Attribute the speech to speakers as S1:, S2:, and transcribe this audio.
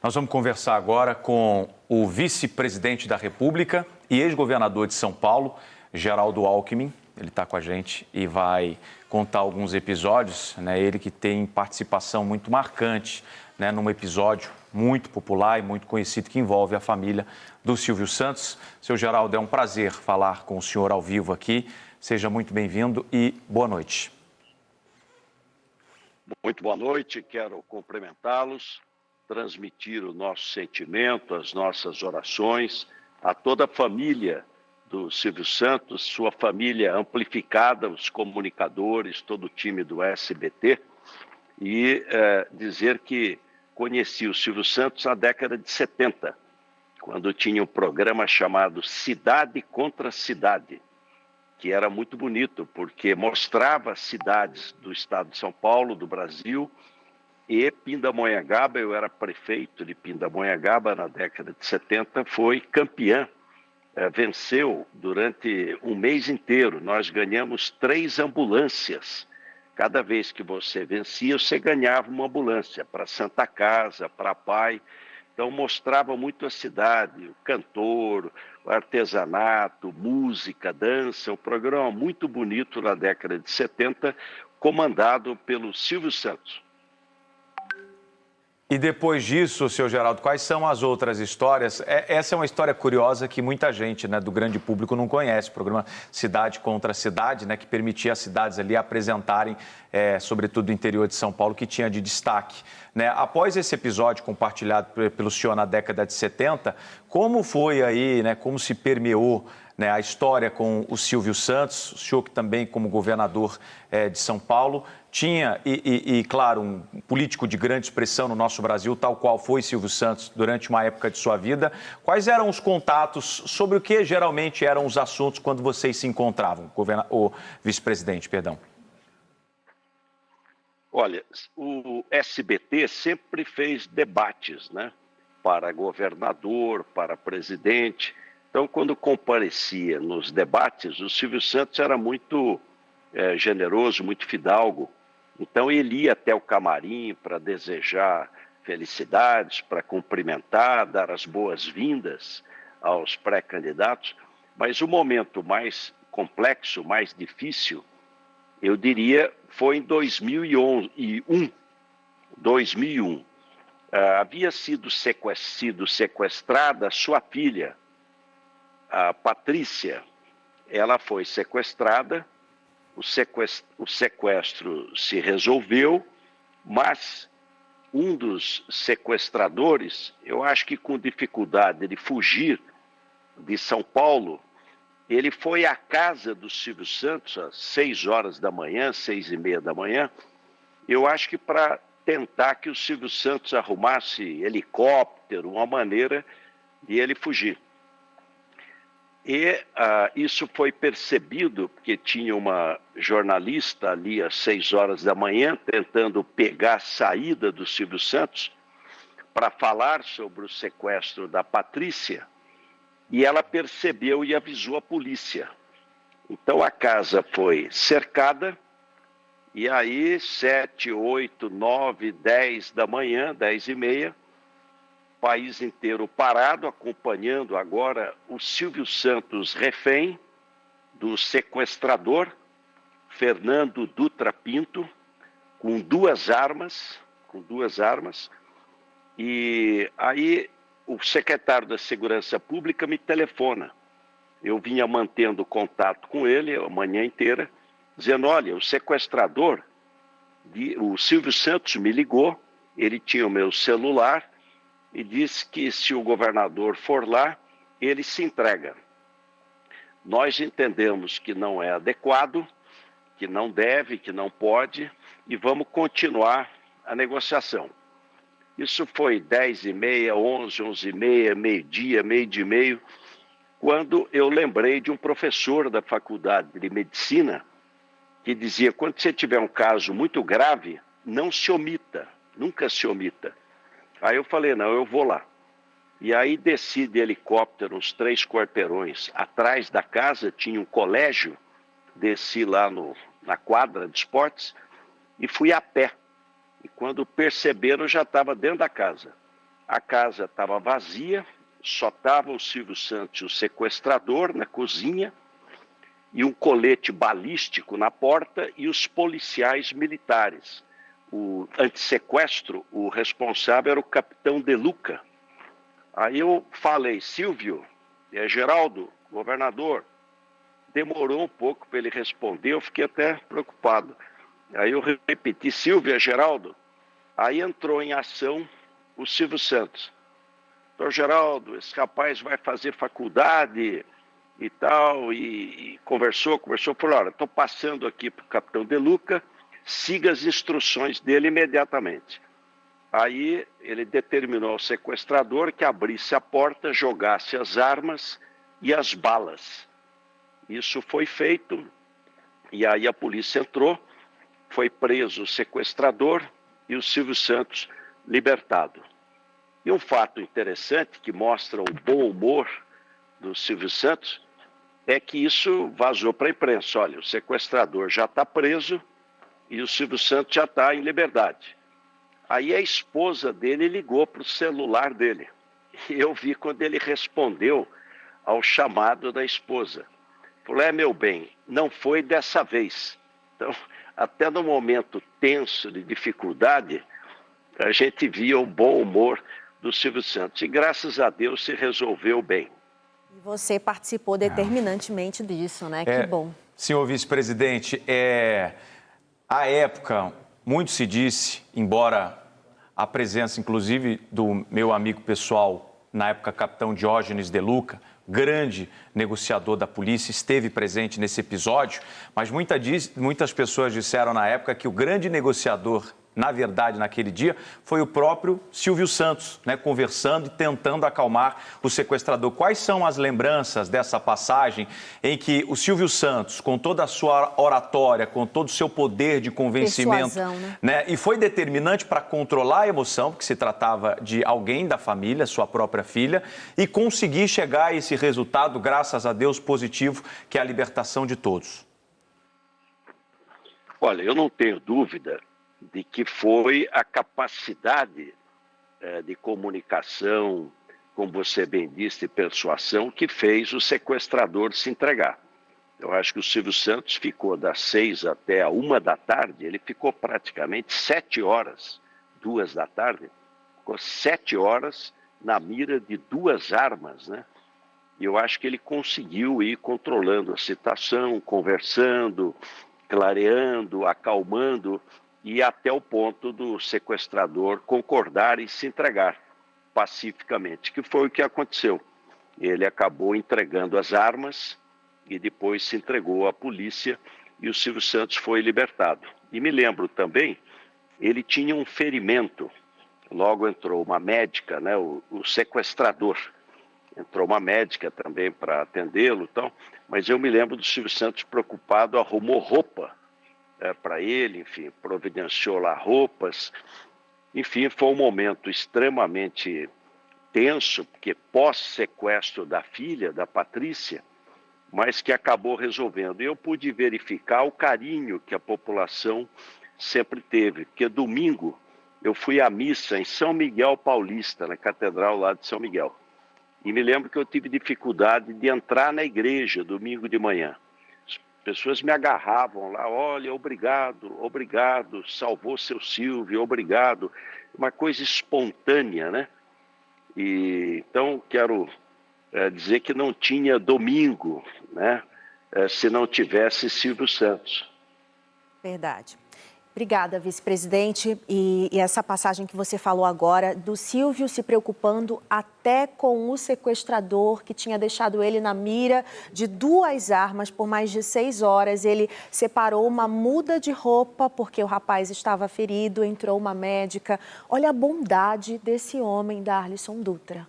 S1: Nós vamos conversar agora com o vice-presidente da República e ex-governador de São Paulo, Geraldo Alckmin. Ele está com a gente e vai contar alguns episódios, né? Ele que tem participação muito marcante, né, num episódio muito popular e muito conhecido que envolve a família do Silvio Santos. Seu Geraldo, é um prazer falar com o senhor ao vivo aqui. Seja muito bem-vindo e boa noite.
S2: Muito boa noite, quero cumprimentá-los, transmitir o nosso sentimento, as nossas orações a toda a família do Silvio Santos, sua família amplificada, os comunicadores, todo o time do SBT, e dizer que conheci o Silvio Santos na década de 70, quando tinha um programa chamado Cidade contra Cidade, que era muito bonito, porque mostrava cidades do estado de São Paulo, do Brasil, e Pindamonhangaba. Eu era prefeito de Pindamonhangaba na década de 70, foi campeã, venceu durante um mês inteiro. Nós ganhamos 3 ambulâncias. Cada vez que você vencia, você ganhava uma ambulância para Santa Casa, para Pai. Então mostrava muito a cidade, o cantor, o artesanato, música, dança, um programa muito bonito na década de 70, comandado pelo Silvio Santos.
S1: E depois disso, seu Geraldo, quais são as outras histórias? Essa é uma história curiosa que muita gente, né, do grande público não conhece. O programa Cidade contra Cidade, né, que permitia as cidades ali apresentarem, sobretudo o interior de São Paulo, que tinha de destaque. Né? Após esse episódio compartilhado pelo senhor na década de 70, como foi aí, né, como se permeou, né, a história com o Silvio Santos, o senhor que também como governador de São Paulo, tinha, claro, um político de grande expressão no nosso Brasil, tal qual foi Silvio Santos durante uma época de sua vida. Quais eram os contatos, sobre o que geralmente eram os assuntos quando vocês se encontravam, o vice-presidente, perdão?
S2: Olha, o SBT sempre fez debates, né, para governador, para presidente. Então, quando comparecia nos debates, o Silvio Santos era muito generoso, muito fidalgo. Então, ele ia até o camarim para desejar felicidades, para cumprimentar, dar as boas-vindas aos pré-candidatos. Mas o momento mais complexo, mais difícil, eu diria, foi em 2001. Havia sido sequestrada sua filha, a Patrícia. Ela foi sequestrada, o sequestro se resolveu, mas um dos sequestradores, eu acho que com dificuldade de fugir de São Paulo, ele foi à casa do Silvio Santos às 6 horas da manhã, 6h30 da manhã, eu acho que para tentar que o Silvio Santos arrumasse helicóptero, uma maneira de ele fugir. E isso foi percebido, porque tinha uma jornalista ali às 6 horas da manhã, tentando pegar a saída do Silvio Santos para falar sobre o sequestro da Patrícia, e ela percebeu e avisou a polícia. Então a casa foi cercada, e aí 7, 8, 9, 10 da manhã, 10h30, país inteiro parado, acompanhando agora o Silvio Santos refém do sequestrador, Fernando Dutra Pinto, com duas armas, e aí o secretário da Segurança Pública me telefona. Eu vinha mantendo contato com ele a manhã inteira, dizendo, olha, o sequestrador, o Silvio Santos me ligou, ele tinha o meu celular, e disse que se o governador for lá, ele se entrega. Nós entendemos que não é adequado, que não deve, que não pode, e vamos continuar a negociação. Isso foi 10h30, 11, 11h30, meio-dia, meio-dia e meio, quando eu lembrei de um professor da Faculdade de Medicina que dizia, quando você tiver um caso muito grave, não se omita, nunca se omita. Aí eu falei, não, eu vou lá. E aí desci de helicóptero uns 3 quarteirões. Atrás da casa tinha um colégio, desci lá na quadra de esportes e fui a pé. E quando perceberam, eu já estava dentro da casa. A casa estava vazia, só estava o Silvio Santos, o sequestrador, na cozinha, e um colete balístico na porta e os policiais militares. O antissequestro, o responsável era o capitão De Luca. Aí eu falei, Silvio, Geraldo, governador. Demorou um pouco para ele responder, eu fiquei até preocupado. Aí eu repeti, Silvio, Geraldo. Aí entrou em ação o Silvio Santos. Doutor Geraldo, esse rapaz vai fazer faculdade e tal, e conversou, falou, olha, estou passando aqui para o capitão De Luca, siga as instruções dele imediatamente. Aí ele determinou ao sequestrador que abrisse a porta, jogasse as armas e as balas. Isso foi feito, e aí a polícia entrou, foi preso o sequestrador e o Silvio Santos libertado. E um fato interessante que mostra o bom humor do Silvio Santos é que isso vazou para a imprensa. Olha, o sequestrador já está preso e o Silvio Santos já está em liberdade. Aí a esposa dele ligou para o celular dele. E eu vi quando ele respondeu ao chamado da esposa. Falou, meu bem, não foi dessa vez. Então, até no momento tenso de dificuldade, a gente via o bom humor do Silvio Santos. E graças a Deus se resolveu bem.
S3: E você participou determinantemente disso, né? Que bom.
S1: Senhor vice-presidente, à época, muito se disse, embora a presença, inclusive, do meu amigo pessoal, na época, capitão Diógenes De Luca, grande negociador da polícia, esteve presente nesse episódio, mas muitas pessoas disseram na época que o grande negociador, na verdade, naquele dia, foi o próprio Silvio Santos, né, conversando e tentando acalmar o sequestrador. Quais são as lembranças dessa passagem em que o Silvio Santos, com toda a sua oratória, com todo o seu poder de convencimento, né, e foi determinante para controlar a emoção, porque se tratava de alguém da família, sua própria filha, e conseguir chegar a esse resultado, graças a Deus, positivo, que é a libertação de todos?
S2: Olha, eu não tenho dúvida de que foi a capacidade de comunicação, como você bem disse, de persuasão, que fez o sequestrador se entregar. Eu acho que o Silvio Santos ficou das 6 até a 1 da tarde, ele ficou praticamente 7 horas, 2 da tarde, ficou 7 horas na mira de 2 armas, né? E eu acho que ele conseguiu ir controlando a situação, conversando, clareando, acalmando, e até o ponto do sequestrador concordar e se entregar pacificamente, que foi o que aconteceu. Ele acabou entregando as armas e depois se entregou à polícia e o Silvio Santos foi libertado. E me lembro também, ele tinha um ferimento, logo entrou uma médica, né, o sequestrador, entrou uma médica também para atendê-lo, então, mas eu me lembro do Silvio Santos preocupado, arrumou roupa para ele, enfim, providenciou lá roupas. Enfim, foi um momento extremamente tenso, porque pós-sequestro da filha, da Patrícia, mas que acabou resolvendo. E eu pude verificar o carinho que a população sempre teve, porque domingo eu fui à missa em São Miguel Paulista, na catedral lá de São Miguel. E me lembro que eu tive dificuldade de entrar na igreja domingo de manhã. Pessoas me agarravam lá, olha, obrigado, obrigado, salvou seu Silvio, obrigado. Uma coisa espontânea, né? E, então, quero dizer que não tinha domingo, né? Se não tivesse Silvio Santos.
S3: Verdade. Obrigada, vice-presidente. E essa passagem que você falou agora, do Silvio se preocupando até com o sequestrador que tinha deixado ele na mira de 2 armas por mais de 6 horas. Ele separou uma muda de roupa porque o rapaz estava ferido, entrou uma médica. Olha a bondade desse homem, Darlisson Dutra.